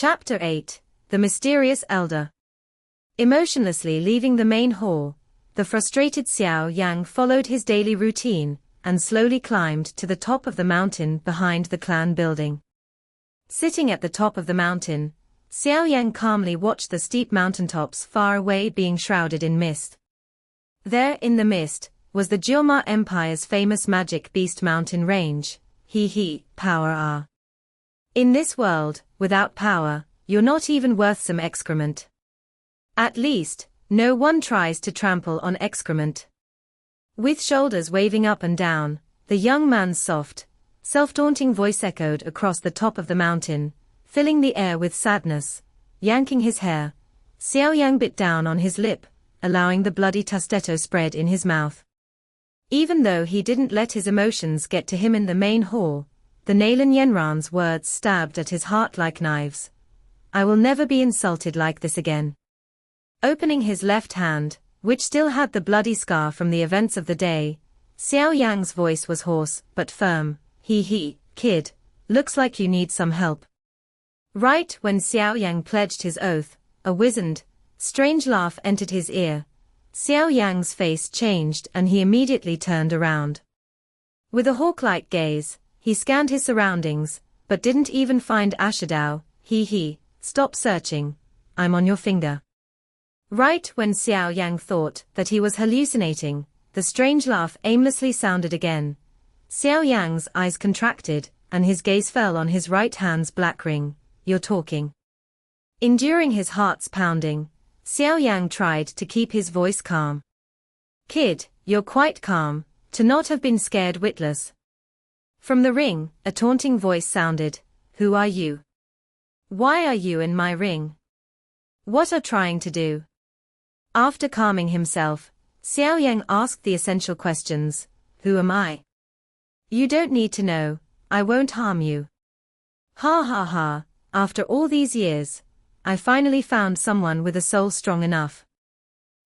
Chapter 8 The Mysterious Elder. Emotionlessly leaving the main hall, the frustrated Xiao Yang followed his daily routine and slowly climbed to the top of the mountain behind the clan building. Sitting at the top of the mountain, Xiao Yang calmly watched the steep mountaintops far away being shrouded in mist. There in the mist was the Jioma Empire's famous magic beast mountain range. Power R. In this world, without power, you're not even worth some excrement. At least, no one tries to trample on excrement. With shoulders waving up and down, the young man's soft, self-daunting voice echoed across the top of the mountain, filling the air with sadness. Yanking his hair, Xiao Yang bit down on his lip, allowing the bloody tostetto spread in his mouth. Even though he didn't let his emotions get to him in the main hall, the Nalan Yenran's words stabbed at his heart like knives. I will never be insulted like this again. Opening his left hand, which still had the bloody scar from the events of the day, Xiao Yang's voice was hoarse but firm. Kid, looks like you need some help. Right when Xiao Yang pledged his oath, a wizened, strange laugh entered his ear. Xiao Yang's face changed and he immediately turned around. With a hawk-like gaze, he scanned his surroundings, but didn't even find Ashidao. Stop searching. I'm on your finger. Right when Xiao Yang thought that he was hallucinating, the strange laugh aimlessly sounded again. Xiao Yang's eyes contracted, and his gaze fell on his right hand's black ring. You're talking. Enduring his heart's pounding, Xiao Yang tried to keep his voice calm. Kid, you're quite calm, to not have been scared witless. From the ring, a taunting voice sounded. Who are you? Why are you in my ring? What are trying to do? After calming himself, Xiao Yang asked the essential questions. Who am I? You don't need to know, I won't harm you. Ha. After all these years, I finally found someone with a soul strong enough.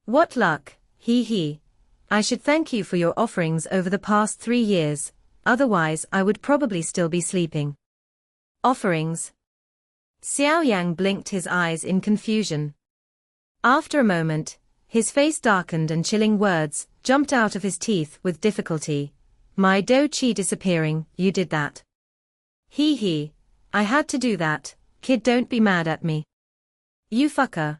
What luck, I should thank you for your offerings over the past 3 years, otherwise I would probably still be sleeping. Offerings? Xiao Yang blinked his eyes in confusion. After a moment, his face darkened and chilling words jumped out of his teeth with difficulty. My Dou Qi disappearing, you did that. I had to do that, kid, don't be mad at me. You fucker.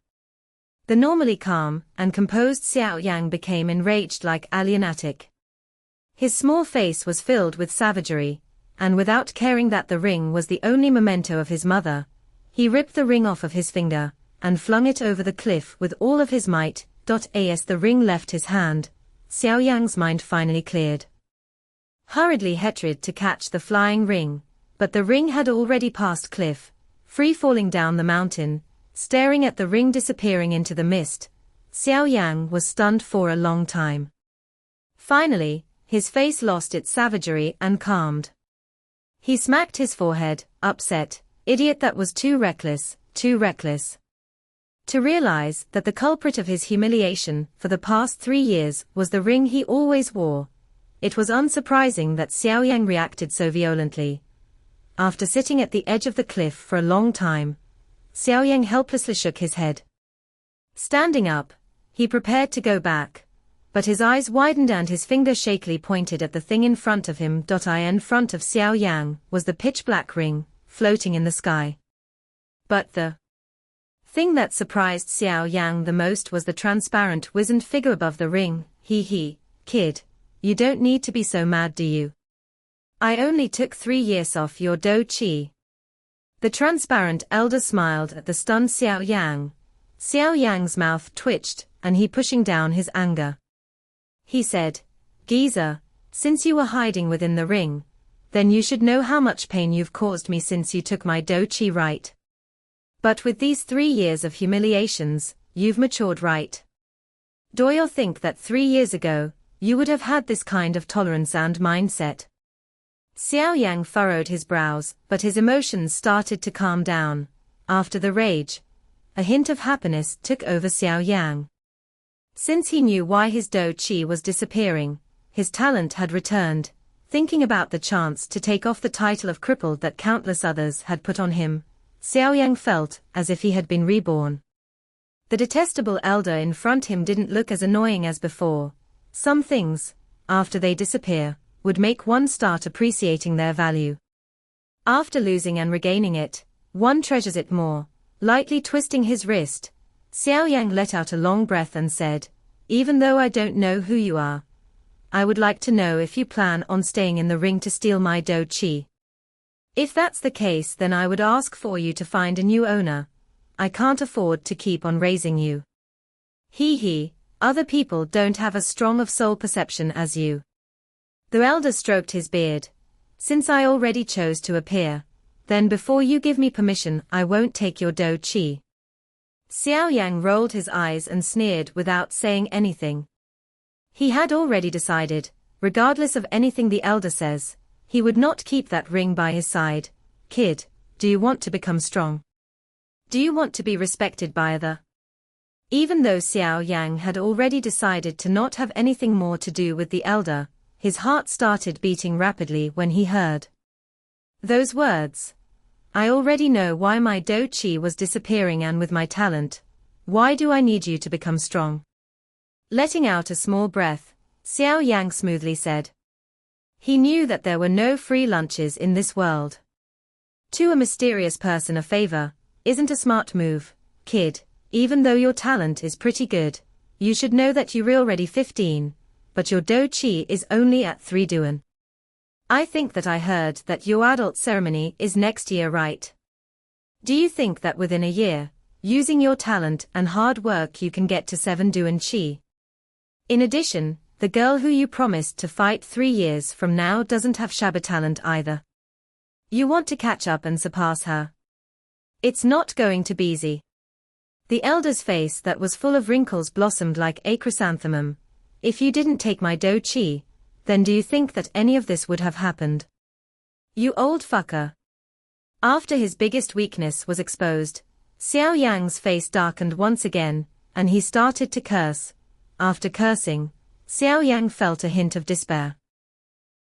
The normally calm and composed Xiao Yang became enraged like a lunatic. His small face was filled with savagery, and without caring that the ring was the only memento of his mother, he ripped the ring off of his finger and flung it over the cliff with all of his might. As the ring left his hand, Xiao Yang's mind finally cleared. Hurriedly he tried to catch the flying ring, but the ring had already passed cliff, free falling down the mountain. Staring at the ring disappearing into the mist, Xiao Yang was stunned for a long time. Finally, his face lost its savagery and calmed. He smacked his forehead, upset. Idiot, that was too reckless, too reckless. To realize that the culprit of his humiliation for the past 3 years was the ring he always wore, it was unsurprising that Xiao Yang reacted so violently. After sitting at the edge of the cliff for a long time, Xiao Yang helplessly shook his head. Standing up, he prepared to go back, but his eyes widened and his finger shakily pointed at the thing in front of him. In front of Xiao Yang was the pitch-black ring, floating in the sky. But the thing that surprised Xiao Yang the most was the transparent wizened figure above the ring. Kid, you don't need to be so mad, do you? I only took 3 years off your Dou Qi. The transparent elder smiled at the stunned Xiao Yang. Xiao Yang's mouth twitched, and he pushing down his anger. He said, Geezer, since you were hiding within the ring, then you should know how much pain you've caused me since you took my Dou Qi, right? But with these 3 years of humiliations, you've matured, right? Do you think that 3 years ago, you would have had this kind of tolerance and mindset? Xiao Yang furrowed his brows, but his emotions started to calm down. After the rage, a hint of happiness took over Xiao Yang. Since he knew why his Dou Qi was disappearing, his talent had returned. Thinking about the chance to take off the title of crippled that countless others had put on him, Xiao Yang felt as if he had been reborn. The detestable elder in front him didn't look as annoying as before. Some things, after they disappear, would make one start appreciating their value. After losing and regaining it, one treasures it more. Lightly twisting his wrist, Xiao Yang let out a long breath and said, "Even though I don't know who you are, I would like to know if you plan on staying in the ring to steal my Dou Qi. If that's the case, then I would ask for you to find a new owner. I can't afford to keep on raising you. He, other people don't have as strong of soul perception as you." The elder stroked his beard. "Since I already chose to appear, then before you give me permission I won't take your Dou Qi." Xiao Yang rolled his eyes and sneered without saying anything. He had already decided, regardless of anything the elder says, he would not keep that ring by his side. "Kid, do you want to become strong? Do you want to be respected by other?" Even though Xiao Yang had already decided to not have anything more to do with the elder, his heart started beating rapidly when he heard those words. "I already know why my Dou Qi was disappearing, and with my talent, why do I need you to become strong?" Letting out a small breath, Xiao Yang smoothly said. He knew that there were no free lunches in this world. To a mysterious person, a favor isn't a smart move. "Kid, even though your talent is pretty good, you should know that you're already 15, but your Dou Qi is only at 3 Duan. I think that I heard that your adult ceremony is next year, right? Do you think that within a year, using your talent and hard work, you can get to 7 Duan Qi? In addition, the girl who you promised to fight 3 years from now doesn't have shabba talent either. You want to catch up and surpass her. It's not going to be easy." The elder's face that was full of wrinkles blossomed like a chrysanthemum. "If you didn't take my Dou Qi, then do you think that any of this would have happened? You old fucker." After his biggest weakness was exposed, Xiao Yang's face darkened once again, and he started to curse. After cursing, Xiao Yang felt a hint of despair.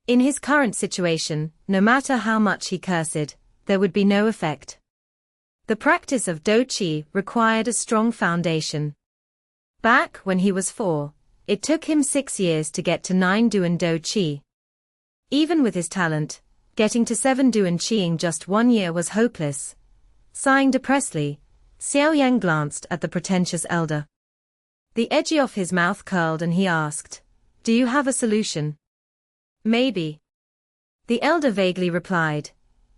In his current situation, no matter how much he cursed, there would be no effect. The practice of Dou Qi required a strong foundation. Back when he was 4, it took him 6 years to get to 9 Duan Dou Qi. Even with his talent, getting to 7 Duan Qi in just 1 year was hopeless. Sighing depressedly, Xiao Yang glanced at the pretentious elder. The edge of his mouth curled and he asked, "Do you have a solution?" "Maybe." The elder vaguely replied,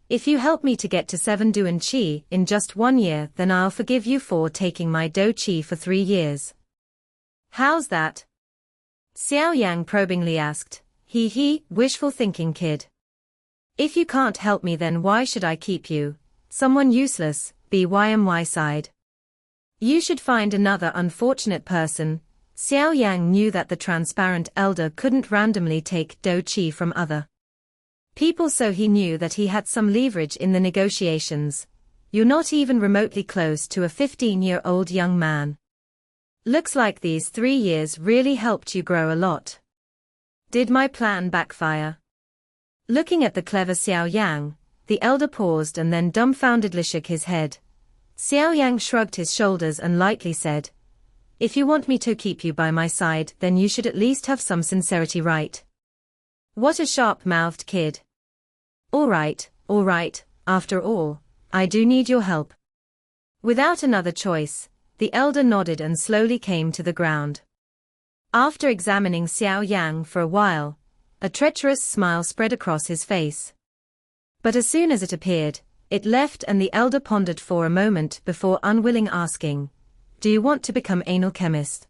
"If you help me to get to 7 Duan Qi in just 1 year, then I'll forgive you for taking my Dou Qi for 3 years. How's that?" Xiao Yang probingly asked. Wishful thinking, kid. If you can't help me, then why should I keep you? Someone useless, BYMY sighed. You should find another unfortunate person. Xiao Yang knew that the transparent elder couldn't randomly take Dou Qi from other people, so he knew that he had some leverage in the negotiations. You're not even remotely close to a 15-year-old young man. Looks like these 3 years really helped you grow a lot. Did my plan backfire? Looking at the clever Xiao Yang, the elder paused and then dumbfoundedly shook his head. Xiao Yang shrugged his shoulders and lightly said, "If you want me to keep you by my side, then you should at least have some sincerity, right?" What a sharp-mouthed kid. All right, after all, I do need your help." Without another choice, the elder nodded and slowly came to the ground. After examining Xiao Yang for a while, a treacherous smile spread across his face. But as soon as it appeared, it left, and the elder pondered for a moment before unwilling asking, "Do you want to become anal chemist?"